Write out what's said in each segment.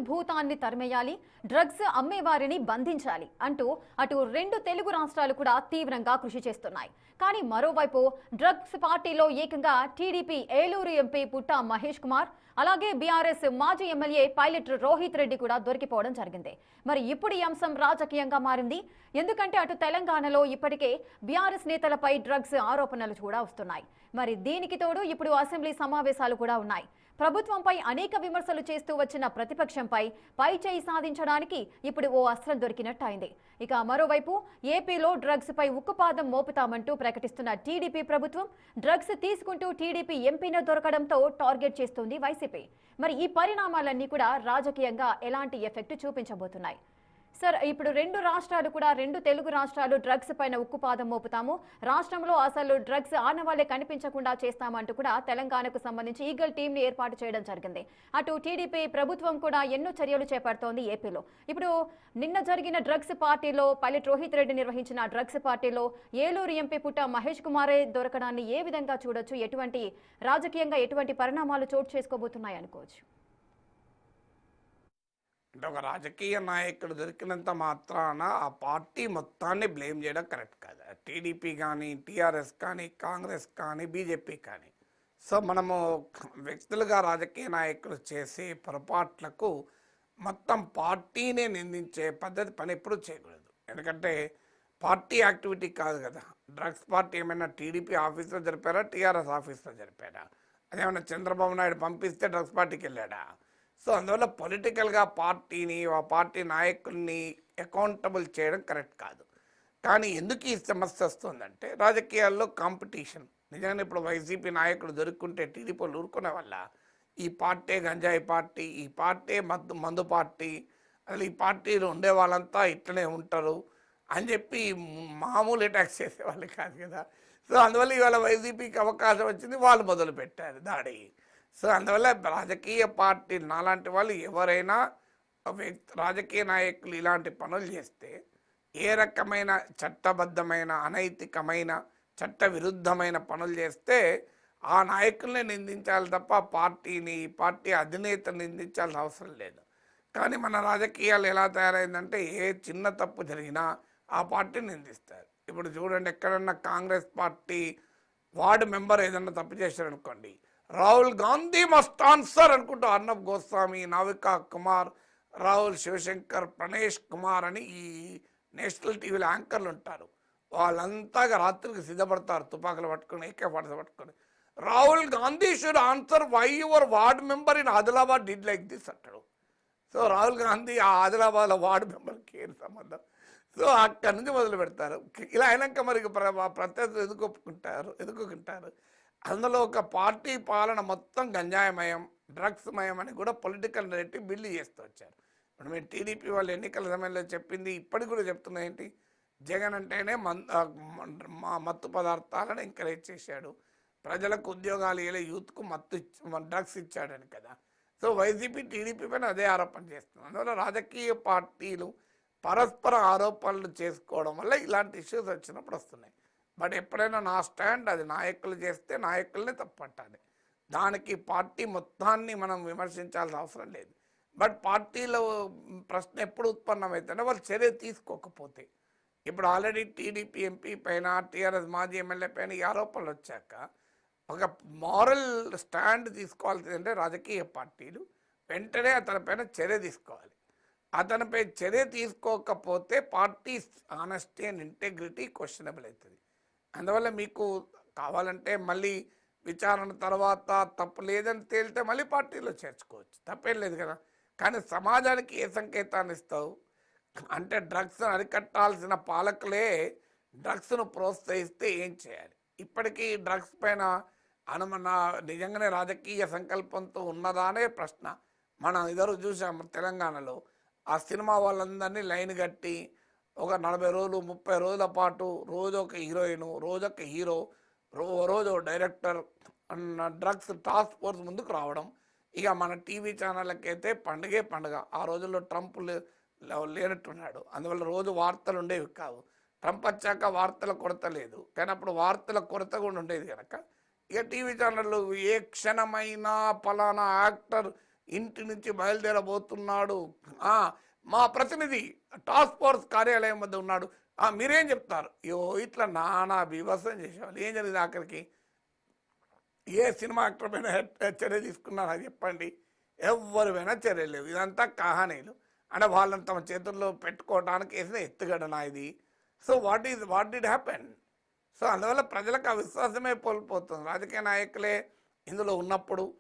భూతాన్ని తరిమేయాలి, డ్రగ్స్ అమ్మేవారిని బంధించాలి అంటూ అటు రెండు తెలుగు రాష్ట్రాలు కూడా తీవ్రంగా కృషి చేస్తున్నాయి. కానీ మరోవైపు డ్రగ్స్ పార్టీలో ఏకంగా టీడీపీ ఏలూరు ఎంపీ పుట్టా మహేష్ కుమార్, అలాగే బీఆర్ఎస్ మాజీ ఎమ్మెల్యే పైలట్ రోహిత్ రెడ్డి కూడా దొరికిపోవడం జరిగింది. మరి ఇప్పుడు ఈ అంశం రాజకీయంగా మారింది. ఎందుకంటే అటు తెలంగాణలో ఇప్పటికే బీఆర్ఎస్ నేతలపై డ్రగ్స్ ఆరోపణలు కూడా వస్తున్నాయి. మరి దీనికి తోడు ఇప్పుడు అసెంబ్లీ సమావేశాలు కూడా ఉన్నాయి. ప్రభుత్వంపై అనేక విమర్శలు చేస్తూ వచ్చిన ప్రతిపక్షంపై పైచేయి సాధించడానికి ఇప్పుడు ఓ అస్త్రం దొరికినట్టు అయింది. ఇక మరోవైపు ఏపీలో డ్రగ్స్ పై ఉక్కుపాదం మోపుతామంటూ ప్రకటిస్తున్న టీడీపీ ప్రభుత్వం డ్రగ్స్ తీసుకుంటూ టీడీపీ ఎంపీని దొరకడంతో టార్గెట్ చేస్తోంది వైసీపీ. మరి ఈ పరిణామాలన్నీ కూడా రాజకీయంగా ఎలాంటి ఎఫెక్ట్ చూపించబోతున్నాయి? సార్, ఇప్పుడు రెండు తెలుగు రాష్ట్రాలు డ్రగ్స్ పైన ఉక్కుపాదం మోపుతాము, రాష్ట్రంలో అసలు డ్రగ్స్ ఆనవాళ్లే కనిపించకుండా చేస్తామంటూ కూడా తెలంగాణకు సంబంధించి ఈగల్ టీంని ఏర్పాటు చేయడం జరిగింది. అటు టీడీపీ ప్రభుత్వం కూడా ఎన్నో చర్యలు చేపడుతోంది ఏపీలో. ఇప్పుడు నిన్న జరిగిన డ్రగ్స్ పార్టీలో పైలట్ రోహిత్ రెడ్డి నిర్వహించిన డ్రగ్స్ పార్టీలో ఏలూరు ఎంపీ పుట్ట మహేష్ కుమారే దొరకడాన్ని ఏ విధంగా చూడొచ్చు? రాజకీయంగా ఎటువంటి పరిణామాలు చోటు చేసుకోబోతున్నాయి అనుకోవచ్చు? అంటే ఒక రాజకీయ నాయకుడు దొరికినంత మాత్రాన ఆ పార్టీ మొత్తాన్ని బ్లేమ్ చేయడం కరెక్ట్ కాదు. టీడీపీ కానీ, టీఆర్ఎస్ కానీ, కాంగ్రెస్ కానీ, బీజేపీ కానీ. సో మనము వ్యక్తులుగా రాజకీయ నాయకులు చేసే పొరపాట్లకు మొత్తం పార్టీనే నిందించే పని ఎప్పుడూ చేయకూడదు. ఎందుకంటే పార్టీ యాక్టివిటీ కాదు కదా. డ్రగ్స్ పార్టీ ఏమైనా టీడీపీ ఆఫీస్లో జరిపారా, టీఆర్ఎస్ ఆఫీస్లో జరిపారా? అదేమన్నా చంద్రబాబు నాయుడు పంపిస్తే డ్రగ్స్ పార్టీకి వెళ్ళాడా? సో అందువల్ల పొలిటికల్గా పార్టీని, ఆ పార్టీ నాయకుల్ని అకౌంటబుల్ చేయడం కరెక్ట్ కాదు. కానీ ఎందుకు ఈ సమస్య వస్తుందంటే రాజకీయాల్లో కాంపిటీషన్. నిజంగా ఇప్పుడు వైసీపీ నాయకుడు దొరుకుంటే టీడీపీలు ఊరుకునే వల్ల ఈ పార్టీ గంజాయి పార్టీ, ఈ పార్టీ మందు పార్టీ, అసలు ఈ పార్టీలో ఉండే వాళ్ళంతా ఇట్లనే ఉంటారు అని చెప్పి మామూలు అటాక్స్ చేసేవాళ్ళు కాదు కదా. సో అందువల్ల ఇవాళ వైసీపీకి అవకాశం వచ్చింది, వాళ్ళు మొదలు పెట్టారు దాడి. సో అందువల్ల రాజకీయ పార్టీలు నాలాంటి వాళ్ళు ఎవరైనా రాజకీయ నాయకులు ఇలాంటి పనులు చేస్తే ఏ రకమైన చట్టబద్ధమైన, అనైతికమైన, చట్ట విరుద్ధమైన పనులు చేస్తే ఆ నాయకుల్ని నిందించాలి తప్ప పార్టీ అధినేతను నిందించాల్సిన అవసరం లేదు. కానీ మన రాజకీయాలు ఎలా తయారైందంటే ఏ చిన్న తప్పు జరిగినా ఆ పార్టీని నిందిస్తారు. ఇప్పుడు చూడండి, ఎక్కడన్నా కాంగ్రెస్ పార్టీ వార్డు మెంబర్ ఏదన్నా తప్పు చేశారనుకోండి, రాహుల్ గాంధీ మస్ట్ ఆన్సర్ అనుకుంటూ అర్నబ్ గోస్వామి, నావికా కుమార్, రాహుల్ శివశంకర్, ప్రణేష్ కుమార్ అని ఈ నేషనల్ టీవీలో యాంకర్లు ఉంటారు. వాళ్ళంతా రాత్రికి సిద్ధపడతారు, తుపాకులు పట్టుకొని, AK-47 పట్టుకొని. Rahul Gandhi should answer why your ward member in Adilabad did like this అంటాడు. సో రాహుల్ గాంధీ ఆ ఆదిలాబాద్లో వార్డు మెంబర్కి ఏం సంబంధం? సో అక్కడి నుంచి మొదలు పెడతారు. ఇలా అయినాక మరి ప్రత్యర్థులు ఎదుర్కొంటారు. అందులో ఒక పార్టీ పాలన మొత్తం గంజాయమయం, డ్రగ్స్ మయం అని కూడా పొలిటికల్ నెరేటివ్ బిల్డ్ చేస్తూ వచ్చారు. ఇప్పుడు మేము టీడీపీ వాళ్ళు ఎన్నికల సమయంలో చెప్పింది ఇప్పటికి కూడా చెప్తున్నా ఏంటి, జగన్ అంటేనే మత్తు పదార్థాలను ఎంకరేజ్ చేశాడు, ప్రజలకు ఉద్యోగాలు ఇవ్వలే, యూత్కు డ్రగ్స్ ఇచ్చాడని కదా. సో వైసీపీ టీడీపీ పైన అదే ఆరోపణ చేస్తుంది. అందువల్ల రాజకీయ పార్టీలు పరస్పర ఆరోపణలు చేసుకోవడం వల్ల ఇలాంటి ఇష్యూస్ వచ్చినప్పుడు వస్తున్నాయి. బట్ ఎప్పుడైనా నా స్టాండ్ అది నాయకులు చేస్తే నాయకుల్ని తప్పట్టాలి, దానికి పార్టీ మొత్తాన్ని మనం విమర్శించాల్సిన అవసరం లేదు. బట్ పార్టీలో ప్రశ్న ఎప్పుడు ఉత్పన్నమవుతుందంటే వాళ్ళు చర్య తీసుకోకపోతే. ఇప్పుడు ఆల్రెడీ టీడీపీ ఎంపీ పైన, టీఆర్ఎస్ మాజీ ఎమ్మెల్యే పైన ఈ ఆరోపణలు వచ్చాక ఒక మారల్ స్టాండ్ తీసుకోవాల్సిందంటే రాజకీయ పార్టీలు వెంటనే అతనిపైన చర్య తీసుకోవాలి. అతనిపై చర్య తీసుకోకపోతే party honesty and integrity questionable అవుతుంది. అందువల్ల మీకు కావాలంటే మళ్ళీ విచారణ తర్వాత తప్పు లేదని తేలితే మళ్ళీ పార్టీలో చేర్చుకోవచ్చు, తప్పేం లేదు కదా. కానీ సమాజానికి ఏ సంకేతాన్ని ఇస్తావు అంటే డ్రగ్స్ను అరికట్టాల్సిన పాలకులే డ్రగ్స్ను ప్రోత్సహిస్తే ఏం చేయాలి? ఇప్పటికీ డ్రగ్స్ పైన నిజంగానే రాజకీయ సంకల్పంతో ఉన్నదా అనే ప్రశ్న. మనం ఇద్దరు చూసాము తెలంగాణలో, ఆ సినిమా వాళ్ళందరినీ లైన్ కట్టి ఒక 40 రోజులు 30 రోజుల పాటు రోజు ఒక హీరోయిన్, రోజు ఒక హీరో, రోజు డైరెక్టర్ డ్రగ్స్ టాస్క్ ఫోర్స్ ముందుకు రావడం. ఇక మన టీవీ ఛానళ్ళకైతే పండుగ. ఆ రోజుల్లో ట్రంప్ లేనట్టున్నాడు, అందువల్ల రోజు వార్తలు ఉండేవి కావు. ట్రంప్ వచ్చాక వార్తల కొరత లేదు, కానీ అప్పుడు వార్తల కొరత కూడా ఉండేది కనుక ఇక టీవీ ఛానళ్ళు ఏ క్షణమైనా పలానా యాక్టర్ ఇంటి నుంచి బయలుదేరబోతున్నాడు. ఆ, మా ప్రతినిధి టాస్క్ ఫోర్స్ కార్యాలయం వద్ద ఉన్నాడు. మీరేం చెప్తారు? ఇట్లా నానా బీభత్సం చేసేవాళ్ళు. ఏం జరిగింది ఆఖరికి? ఏ సినిమా యాక్టర్ పైన చర్య తీసుకున్నారా చెప్పండి? ఎవరిపైనా చర్య లేవు. ఇదంతా కహానీలు. అంటే వాళ్ళని తమ చేతుల్లో పెట్టుకోవడానికి వేసిన ఎత్తుగడనా ఇది? So what did happen? So అందువల్ల ప్రజలకు ఆ విశ్వాసమే కోల్పోతుంది. రాజకీయ నాయకులే ఇందులో ఉన్నప్పుడు,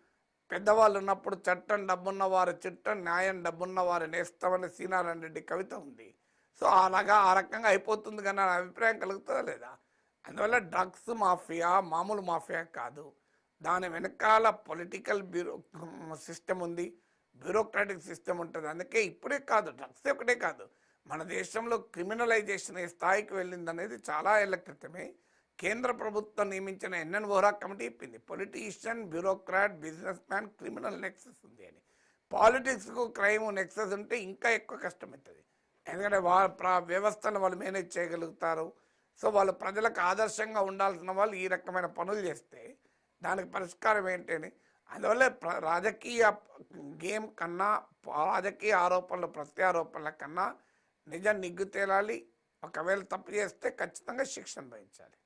పెద్దవాళ్ళు ఉన్నప్పుడు చట్టం డబ్బున్న వారు చిట్టం, న్యాయం డబ్బున్న వారు నేస్తామని సీనారాయణ రెడ్డి కవిత ఉంది. సో అలాగా ఆ రకంగా అయిపోతుంది కానీ నా అభిప్రాయం కలుగుతుందా లేదా? అందువల్ల డ్రగ్స్ మాఫియా మామూలు మాఫియా కాదు. దాని వెనకాల పొలిటికల్ సిస్టమ్ ఉంది, బ్యూరోక్రాటిక్ సిస్టమ్ ఉంటుంది. అందుకే ఇప్పుడే కాదు, డ్రగ్స్ ఒకటే కాదు, మన దేశంలో క్రిమినలైజేషన్ ఏ స్థాయికి వెళ్ళిందనేది చాలా ఏళ్ల క్రితమే కేంద్ర ప్రభుత్వం నియమించిన ఎన్ఎన్ వోహ్రా కమిటీ చెప్పింది. Politician, bureaucrat, business man criminal nexus ఉంది అని. పాలిటిక్స్కు క్రైమ్ నెక్సెస్ ఉంటే ఇంకా ఎక్కువ కష్టమవుతుంది. ఎందుకంటే వ్యవస్థను వాళ్ళు మేనేజ్ చేయగలుగుతారు. సో వాళ్ళు ప్రజలకు ఆదర్శంగా ఉండాల్సిన వాళ్ళు ఈ రకమైన పనులు చేస్తే దానికి పరిష్కారం ఏంటని. అందువల్ల రాజకీయ గేమ్ కన్నా, రాజకీయ ఆరోపణలు ప్రత్యారోపణల కన్నా నిజం నిగ్గు తేలాలి. ఒకవేళ తప్పు చేస్తే ఖచ్చితంగా శిక్షణ భరించాలి.